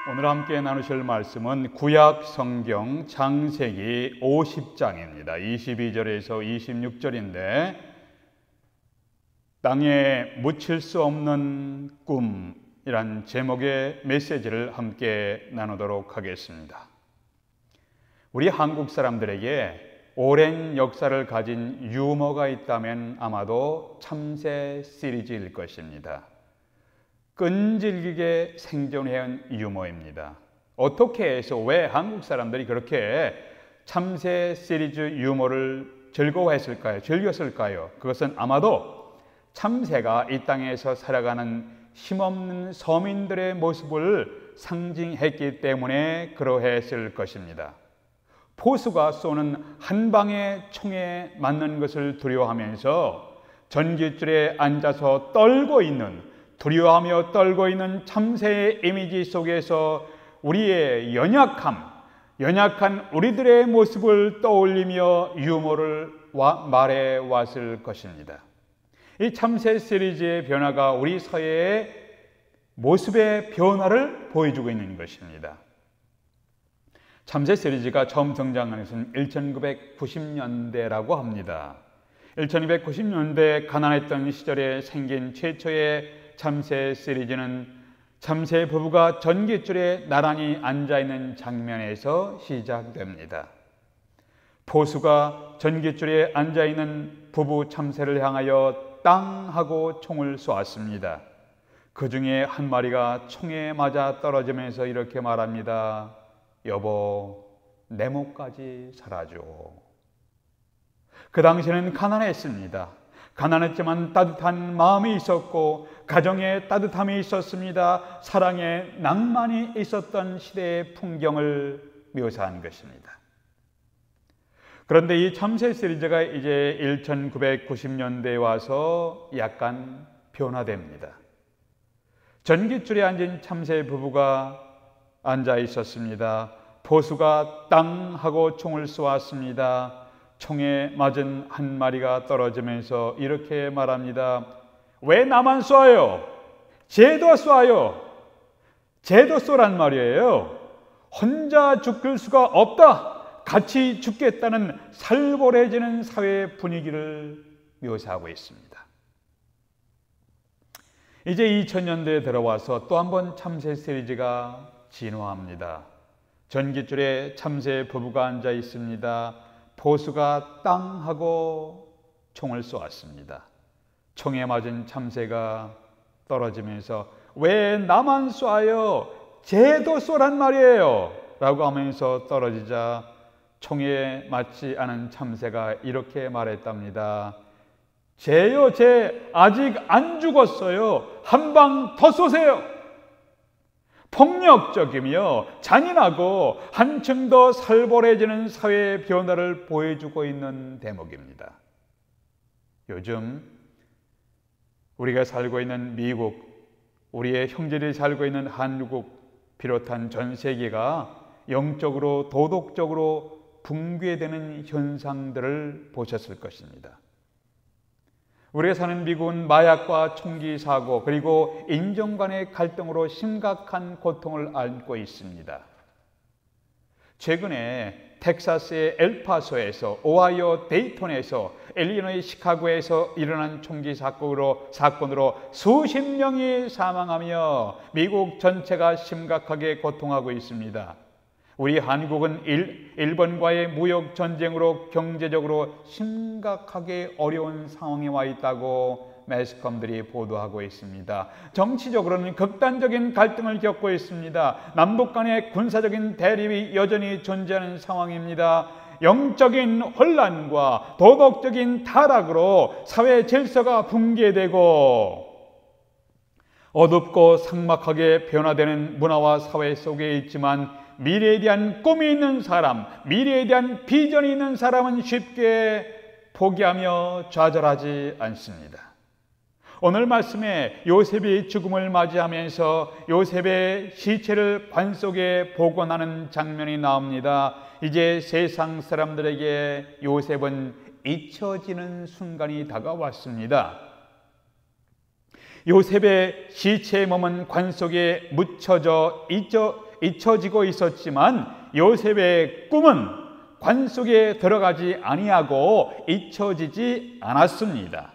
오늘 함께 나누실 말씀은 구약 성경 창세기 50장입니다. 22절에서 26절인데 땅에 묻힐 수 없는 꿈이란 제목의 메시지를 함께 나누도록 하겠습니다. 우리 한국 사람들에게 오랜 역사를 가진 유머가 있다면 아마도 참새 시리즈일 것입니다. 끈질기게 생존해온 유머입니다. 어떻게 해서 왜 한국 사람들이 그렇게 참새 시리즈 유머를 즐겼을까요? 그것은 아마도 참새가 이 땅에서 살아가는 힘없는 서민들의 모습을 상징했기 때문에 그러했을 것입니다. 포수가 쏘는 한 방의 총에 맞는 것을 두려워하면서 전깃줄에 앉아서 두려워하며 떨고 있는 참새의 이미지 속에서 우리의 연약한 우리들의 모습을 떠올리며 유머를 말해 왔을 것입니다. 이 참새 시리즈의 변화가 우리 사회의 모습의 변화를 보여주고 있는 것입니다. 참새 시리즈가 처음 등장한 것은 1990년대라고 합니다. 1990년대 가난했던 시절에 생긴 최초의 참새 시리즈는 참새 부부가 전깃줄에 나란히 앉아있는 장면에서 시작됩니다. 포수가 전깃줄에 앉아있는 부부 참새를 향하여 땅 하고 총을 쏘았습니다. 그 중에 한 마리가 총에 맞아 떨어지면서 이렇게 말합니다. 여보, 내 목까지 살아줘. 그 당시에는 가난했습니다. 가난했지만 따뜻한 마음이 있었고 가정에 따뜻함이 있었습니다. 사랑에 낭만이 있었던 시대의 풍경을 묘사한 것입니다. 그런데 이 참새 시리즈가 이제 1990년대에 와서 약간 변화됩니다. 전깃줄에 앉은 참새 부부가 앉아 있었습니다. 포수가 땅 하고 총을 쏘았습니다. 총에 맞은 한 마리가 떨어지면서 이렇게 말합니다. 왜 나만 쏴요? 쟤도 쏴요. 쟤도 쏘란 말이에요. 혼자 죽을 수가 없다. 같이 죽겠다는 살벌해지는 사회 분위기를 묘사하고 있습니다. 이제 2000년대에 들어와서 또 한 번 참새 시리즈가 진화합니다. 전깃줄에 참새 부부가 앉아 있습니다. 포수가 땅 하고 총을 쏘았습니다. 총에 맞은 참새가 떨어지면서 왜 나만 쏴요? 쟤도 쏘란 말이에요. 라고 하면서 떨어지자 총에 맞지 않은 참새가 이렇게 말했답니다. 쟤요, 쟤 아직 안 죽었어요. 한 방 더 쏘세요. 폭력적이며 잔인하고 한층 더 살벌해지는 사회의 변화를 보여주고 있는 대목입니다. 요즘 우리가 살고 있는 미국, 우리의 형제들이 살고 있는 한국 비롯한 전 세계가 영적으로 도덕적으로 붕괴되는 현상들을 보셨을 것입니다. 우리가 사는 미국은 마약과 총기 사고 그리고 인종 간의 갈등으로 심각한 고통을 안고 있습니다. 최근에 텍사스의 엘파소에서, 오하이오 데이톤에서, 일리노이 시카고에서 일어난 총기 사건으로 수십 명이 사망하며 미국 전체가 심각하게 고통하고 있습니다. 우리 한국은 일본과의 무역 전쟁으로 경제적으로 심각하게 어려운 상황에 와 있다고 매스컴들이 보도하고 있습니다. 정치적으로는 극단적인 갈등을 겪고 있습니다. 남북 간의 군사적인 대립이 여전히 존재하는 상황입니다. 영적인 혼란과 도덕적인 타락으로 사회 질서가 붕괴되고 어둡고 삭막하게 변화되는 문화와 사회 속에 있지만 미래에 대한 꿈이 있는 사람, 미래에 대한 비전이 있는 사람은 쉽게 포기하며 좌절하지 않습니다. 오늘 말씀에 요셉이 죽음을 맞이하면서 요셉의 시체를 관 속에 복원하는 장면이 나옵니다. 이제 세상 사람들에게 요셉은 잊혀지는 순간이 다가왔습니다. 요셉의 시체의 몸은 관 속에 묻혀져 잊혀지고 있었지만 요셉의 꿈은 관 속에 들어가지 아니하고 잊혀지지 않았습니다.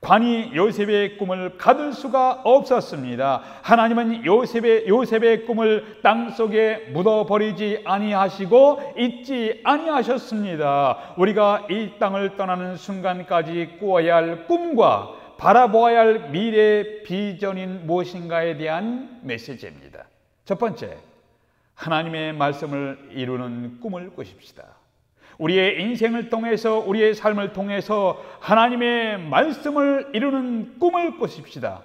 관이 요셉의 꿈을 가둘 수가 없었습니다. 하나님은 요셉의 꿈을 땅 속에 묻어버리지 아니하시고 잊지 아니하셨습니다. 우리가 이 땅을 떠나는 순간까지 꾸어야 할 꿈과 바라보아야 할 미래 비전인 무엇인가에 대한 메시지입니다. 첫 번째, 하나님의 말씀을 이루는 꿈을 꾸십시다. 우리의 인생을 통해서, 우리의 삶을 통해서 하나님의 말씀을 이루는 꿈을 꾸십시다.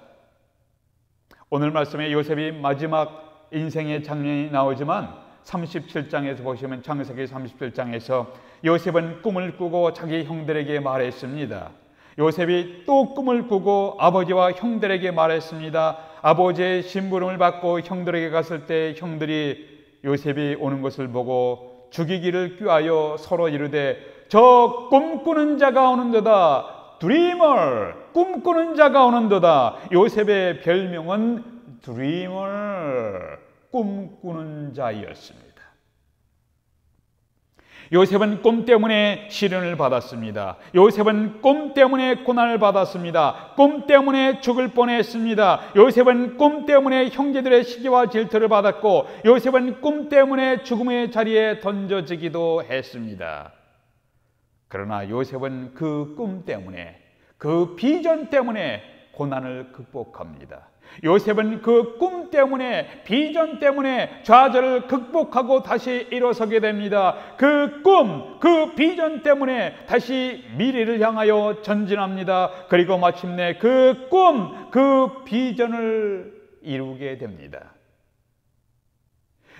오늘 말씀에 요셉이 마지막 인생의 장면이 나오지만 37장에서 보시면, 창세기 37장에서 요셉은 꿈을 꾸고 자기 형들에게 말했습니다. 요셉이 또 꿈을 꾸고 아버지와 형들에게 말했습니다. 아버지의 심부름을 받고 형들에게 갔을 때 형들이 요셉이 오는 것을 보고 죽이기를 꾀하여 서로 이르되 저 꿈꾸는 자가 오는도다. 드리머, 꿈꾸는 자가 오는도다. 요셉의 별명은 드리머, 꿈꾸는 자였습니다. 요셉은 꿈 때문에 시련을 받았습니다. 요셉은 꿈 때문에 고난을 받았습니다. 꿈 때문에 죽을 뻔했습니다. 요셉은 꿈 때문에 형제들의 시기와 질투를 받았고, 요셉은 꿈 때문에 죽음의 자리에 던져지기도 했습니다. 그러나 요셉은 그 꿈 때문에, 그 비전 때문에 고난을 극복합니다. 요셉은 그 꿈 때문에, 비전 때문에 좌절을 극복하고 다시 일어서게 됩니다. 그 꿈, 그 비전 때문에 다시 미래를 향하여 전진합니다. 그리고 마침내 그 꿈, 그 비전을 이루게 됩니다.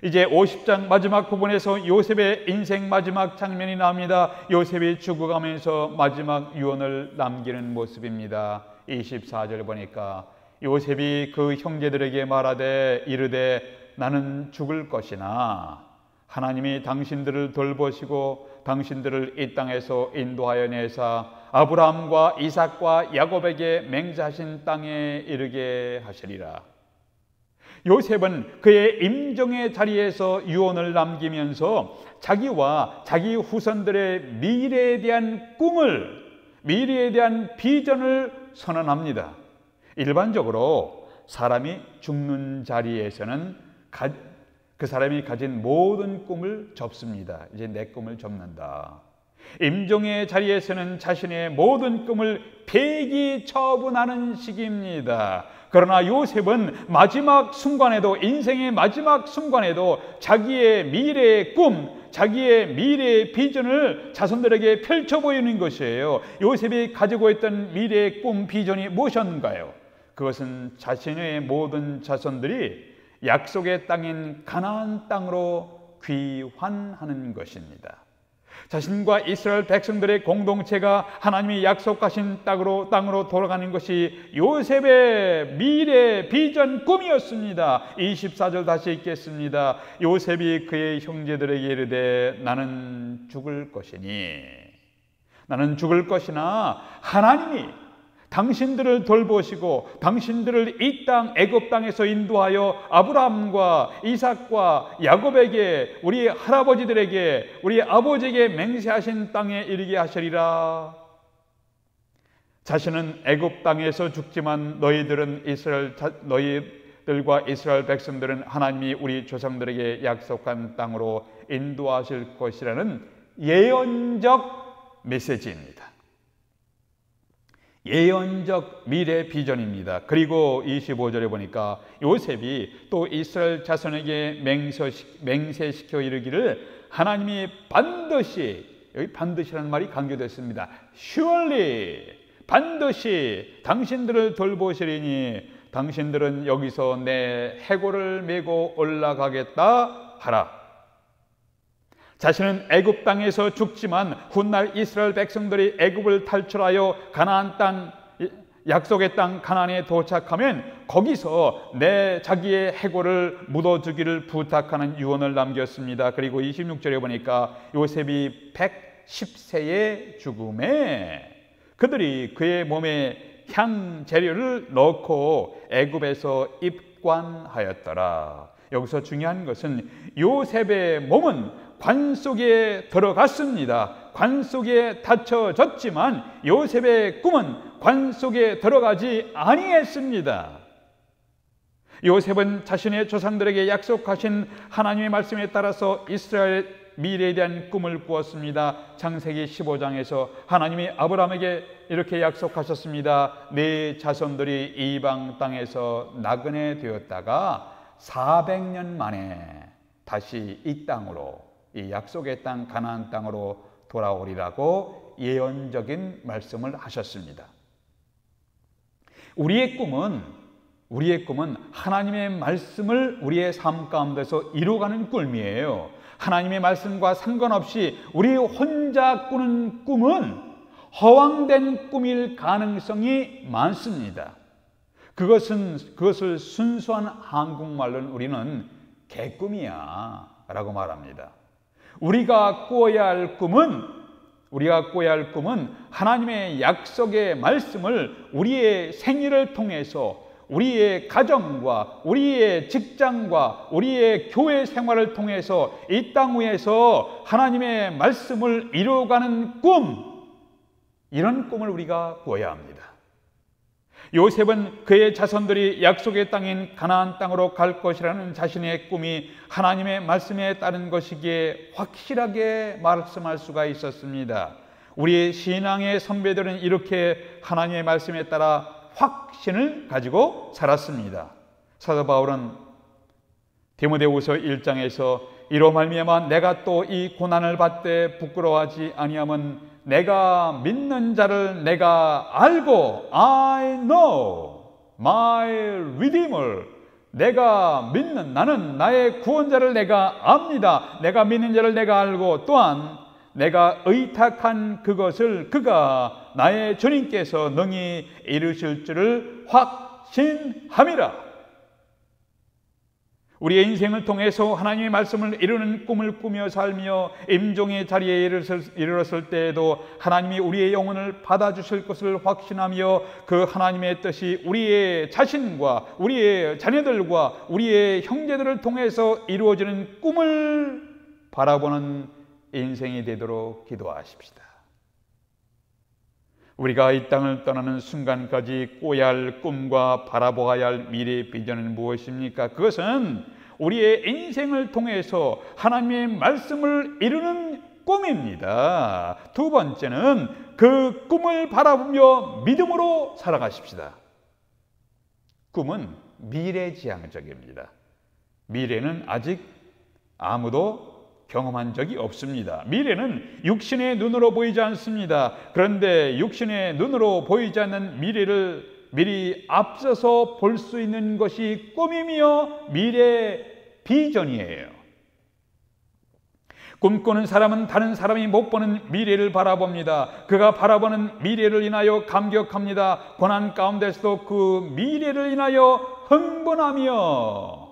이제 50장 마지막 부분에서 요셉의 인생 마지막 장면이 나옵니다. 요셉이 죽어가면서 마지막 유언을 남기는 모습입니다. 24절 보니까 요셉이 그 형제들에게 말하되 이르되 나는 죽을 것이나 하나님이 당신들을 돌보시고 당신들을 이 땅에서 인도하여 내사 아브라함과 이삭과 야곱에게 맹세하신 땅에 이르게 하시리라. 요셉은 그의 임종의 자리에서 유언을 남기면서 자기와 자기 후손들의 미래에 대한 꿈을, 미래에 대한 비전을 선언합니다. 일반적으로 사람이 죽는 자리에서는 그 사람이 가진 모든 꿈을 접습니다. 이제 내 꿈을 접는다. 임종의 자리에서는 자신의 모든 꿈을 폐기처분하는 시기입니다. 그러나 요셉은 마지막 순간에도, 인생의 마지막 순간에도 자기의 미래의 꿈, 자기의 미래의 비전을 자손들에게 펼쳐 보이는 것이에요. 요셉이 가지고 있던 미래의 꿈, 비전이 무엇인가요? 그것은 자신의 모든 자손들이 약속의 땅인 가나안 땅으로 귀환하는 것입니다. 자신과 이스라엘 백성들의 공동체가 하나님이 약속하신 땅으로 돌아가는 것이 요셉의 미래 비전 꿈이었습니다. 24절 다시 읽겠습니다. 요셉이 그의 형제들에게 이르되 나는 죽을 것이니, 나는 죽을 것이나 하나님이 당신들을 돌보시고 당신들을 이 땅 애굽 땅에서 인도하여 아브라함과 이삭과 야곱에게, 우리 할아버지들에게, 우리 아버지에게 맹세하신 땅에 이르게 하시리라. 자신은 애굽 땅에서 죽지만 너희들과 이스라엘 백성들은 하나님이 우리 조상들에게 약속한 땅으로 인도하실 것이라는 예언적 메시지입니다. 예언적 미래 비전입니다. 그리고 25절에 보니까 요셉이 또 이스라엘 자손에게 맹세시켜 이르기를 하나님이 반드시, 여기 반드시라는 말이 강조됐습니다. surely, 반드시 당신들을 돌보시리니 당신들은 여기서 내 해골을 메고 올라가겠다 하라. 자신은 애굽 땅에서 죽지만 훗날 이스라엘 백성들이 애굽을 탈출하여 가나안 땅, 약속의 땅 가나안에 도착하면 거기서 자기의 해골을 묻어주기를 부탁하는 유언을 남겼습니다. 그리고 26절에 보니까 요셉이 110세의 죽음에 그들이 그의 몸에 향 재료를 넣고 애굽에서 입관하였더라. 여기서 중요한 것은 요셉의 몸은 관 속에 들어갔습니다. 관 속에 닫혀졌지만 요셉의 꿈은 관 속에 들어가지 아니했습니다. 요셉은 자신의 조상들에게 약속하신 하나님의 말씀에 따라서 이스라엘 미래에 대한 꿈을 꾸었습니다. 창세기 15장에서 하나님이 아브라함에게 이렇게 약속하셨습니다. 네 자손들이 이방 땅에서 나그네 되었다가 400년 만에 다시 이 땅으로, 이 약속의 땅 가나안 땅으로 돌아오리라고 예언적인 말씀을 하셨습니다. 우리의 꿈은 하나님의 말씀을 우리의 삶 가운데서 이루어가는 꿈이에요. 하나님의 말씀과 상관없이 우리 혼자 꾸는 꿈은 허황된 꿈일 가능성이 많습니다. 그것을 순수한 한국말로는 우리는 개꿈이야 라고 말합니다. 우리가 꾸어야 할 꿈은 하나님의 약속의 말씀을 우리의 생일을 통해서, 우리의 가정과 우리의 직장과 우리의 교회 생활을 통해서 이 땅 위에서 하나님의 말씀을 이루어가는 꿈, 이런 꿈을 우리가 꾸어야 합니다. 요셉은 그의 자손들이 약속의 땅인 가나안 땅으로 갈 것이라는 자신의 꿈이 하나님의 말씀에 따른 것이기에 확실하게 말씀할 수가 있었습니다. 우리의 신앙의 선배들은 이렇게 하나님의 말씀에 따라 확신을 가지고 살았습니다. 사도 바울은 디모데후서 1장에서 이로 말미암아 내가 또 이 고난을 받되 부끄러워하지 아니함은 내가 믿는 자를 내가 알고, I know my Redeemer, 나는 나의 구원자를 내가 압니다. 내가 믿는 자를 내가 알고, 또한 내가 의탁한 그것을 그가 나의 주님께서 능히 이루실 줄을 확신함이라. 우리의 인생을 통해서 하나님의 말씀을 이루는 꿈을 꾸며 살며 임종의 자리에 이르렀을 때에도 하나님이 우리의 영혼을 받아주실 것을 확신하며 그 하나님의 뜻이 우리의 자신과 우리의 자녀들과 우리의 형제들을 통해서 이루어지는 꿈을 바라보는 인생이 되도록 기도하십시다. 우리가 이 땅을 떠나는 순간까지 꿔야 할 꿈과 바라보아야 할 미래의 비전은 무엇입니까? 그것은 우리의 인생을 통해서 하나님의 말씀을 이루는 꿈입니다. 두 번째는 그 꿈을 바라보며 믿음으로 살아가십시다. 꿈은 미래지향적입니다. 미래는 아직 아무도 경험한 적이 없습니다. 미래는 육신의 눈으로 보이지 않습니다. 그런데 육신의 눈으로 보이지 않는 미래를 미리 앞서서 볼 수 있는 것이 꿈이며 미래 비전이에요. 꿈꾸는 사람은 다른 사람이 못 보는 미래를 바라봅니다. 그가 바라보는 미래를 인하여 감격합니다. 고난 가운데서도 그 미래를 인하여 흥분하며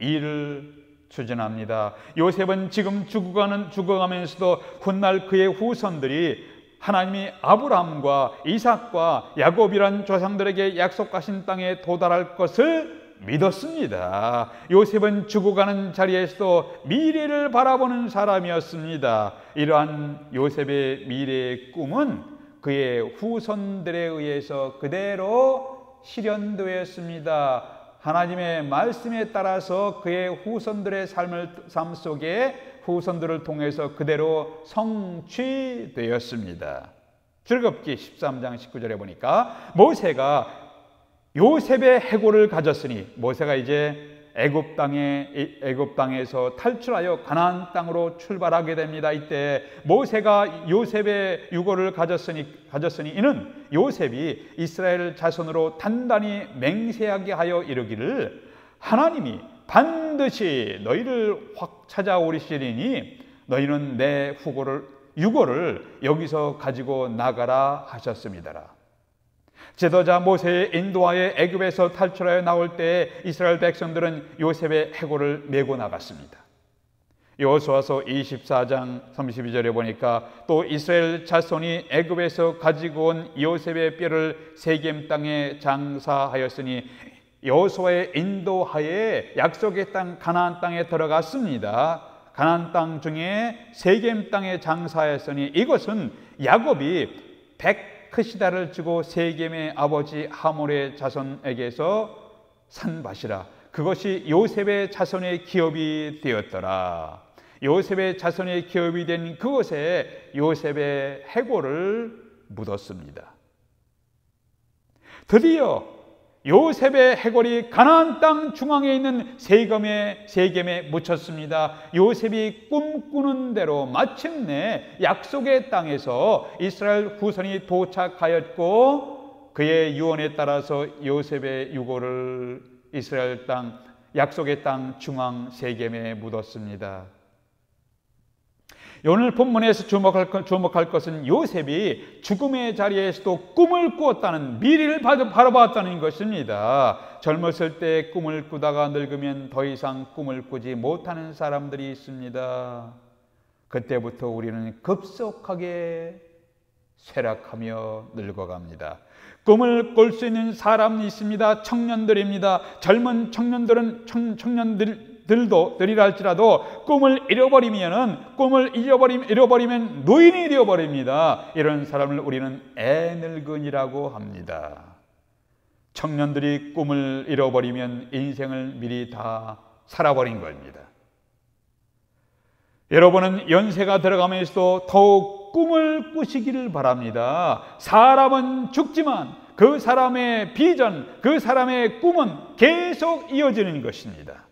일을 추진합니다. 요셉은 지금 죽어가면서도 훗날 그의 후손들이 하나님이 아브라함과 이삭과 야곱이란 조상들에게 약속하신 땅에 도달할 것을 믿었습니다. 요셉은 죽어가는 자리에서도 미래를 바라보는 사람이었습니다. 이러한 요셉의 미래의 꿈은 그의 후손들에 의해서 그대로 실현되었습니다. 하나님의 말씀에 따라서 그의 후손들의 삶 속에 후손들을 통해서 그대로 성취되었습니다. 출애굽기 13장 19절에 보니까 모세가 요셉의 해골을 가졌으니, 모세가 이제 애굽 땅에서 탈출하여 가나안 땅으로 출발하게 됩니다. 이때 모세가 요셉의 유골을 가졌으니 이는 요셉이 이스라엘 자손으로 단단히 맹세하게 하여 이르기를 하나님이 반드시 너희를 확 찾아오리시리니 너희는 내 유골을 여기서 가지고 나가라 하셨습니다라. 지도자 모세의 인도하에 애굽에서 탈출하여 나올 때 이스라엘 백성들은 요셉의 해골을 메고 나갔습니다. 여호수아서 24장 32절에 보니까 또 이스라엘 자손이 애굽에서 가지고 온 요셉의 뼈를 세겜 땅에 장사하였으니 여호수아의 인도하에 약속의 땅 가나안 땅에 들어갔습니다. 가나안 땅 중에 세겜 땅에 장사했으니 이것은 야곱이 100크시다를 주고 세겜의 아버지 하몰의 자손에게서 산 밭이라. 그것이 요셉의 자손의 기업이 되었더라. 요셉의 자손의 기업이 된 그곳에 요셉의 해골을 묻었습니다. 드디어 요셉의 해골이 가나안 땅 중앙에 있는 세겜에 묻혔습니다. 요셉이 꿈꾸는 대로 마침내 약속의 땅에서 이스라엘 후손이 도착하였고, 그의 유언에 따라서 요셉의 유골을 이스라엘 땅 약속의 땅 중앙 세겜에 묻었습니다. 오늘 본문에서 주목할 것은 요셉이 죽음의 자리에서도 꿈을 꾸었다는, 미래를 바라봤다는 것입니다. 젊었을 때 꿈을 꾸다가 늙으면 더 이상 꿈을 꾸지 못하는 사람들이 있습니다. 그때부터 우리는 급속하게 쇠락하며 늙어갑니다. 꿈을 꿀 수 있는 사람이 있습니다. 청년들입니다. 젊은 청년들이라 할지라도 꿈을 잃어버리면 노인이 되어버립니다. 이런 사람을 우리는 애늙은이라고 합니다. 청년들이 꿈을 잃어버리면 인생을 미리 다 살아버린 겁니다. 여러분은 연세가 들어가면서도 더욱 꿈을 꾸시기를 바랍니다. 사람은 죽지만 그 사람의 비전, 그 사람의 꿈은 계속 이어지는 것입니다.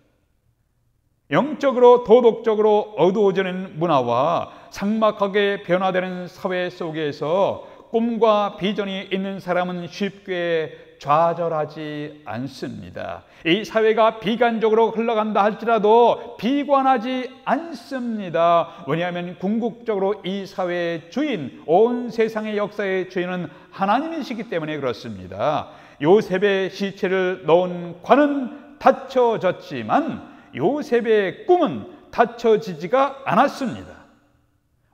영적으로 도덕적으로 어두워지는 문화와 삭막하게 변화되는 사회 속에서 꿈과 비전이 있는 사람은 쉽게 좌절하지 않습니다. 이 사회가 비관적으로 흘러간다 할지라도 비관하지 않습니다. 왜냐하면 궁극적으로 이 사회의 주인, 온 세상의 역사의 주인은 하나님이시기 때문에 그렇습니다. 요셉의 시체를 넣은 관은 닫혀졌지만 요셉의 꿈은 닫혀지지가 않았습니다.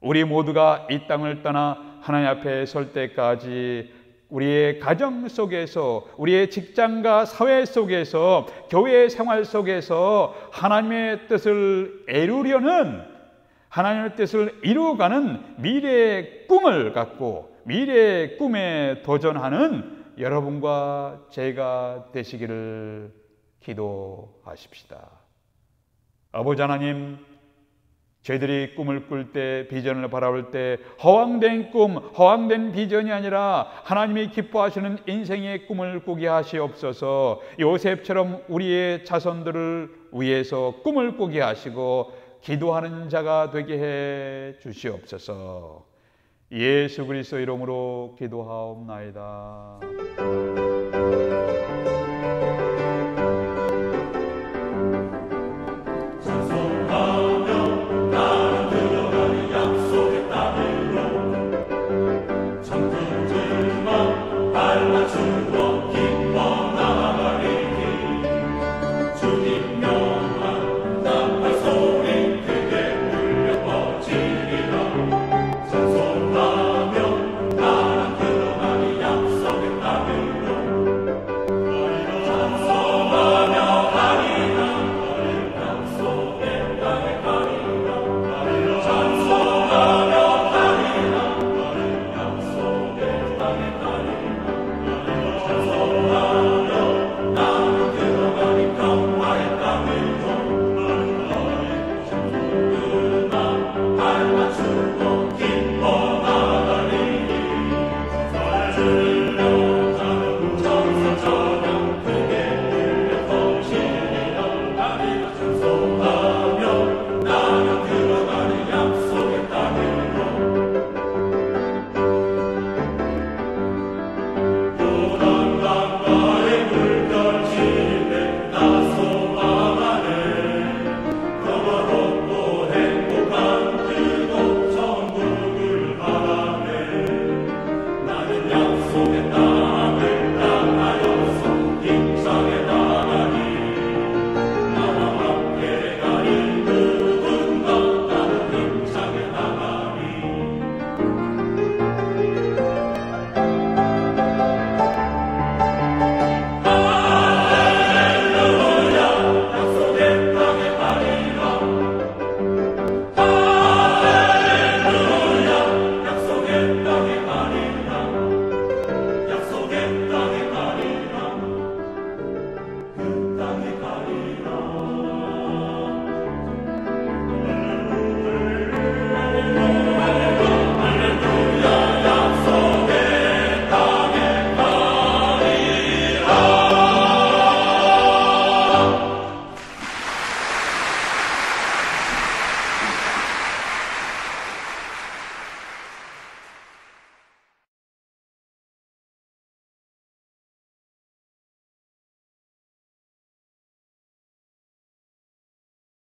우리 모두가 이 땅을 떠나 하나님 앞에 설 때까지 우리의 가정 속에서, 우리의 직장과 사회 속에서, 교회 생활 속에서 하나님의 뜻을 이루려는, 하나님의 뜻을 이루어가는 미래의 꿈을 갖고 미래의 꿈에 도전하는 여러분과 제가 되시기를 기도하십시다. 아버지 하나님, 저희들이 꿈을 꿀 때, 비전을 바라볼 때 허황된 꿈, 허황된 비전이 아니라 하나님이 기뻐하시는 인생의 꿈을 꾸게 하시옵소서. 요셉처럼 우리의 자손들을 위해서 꿈을 꾸게 하시고 기도하는 자가 되게 해 주시옵소서. 예수 그리스도 이름으로 기도하옵나이다.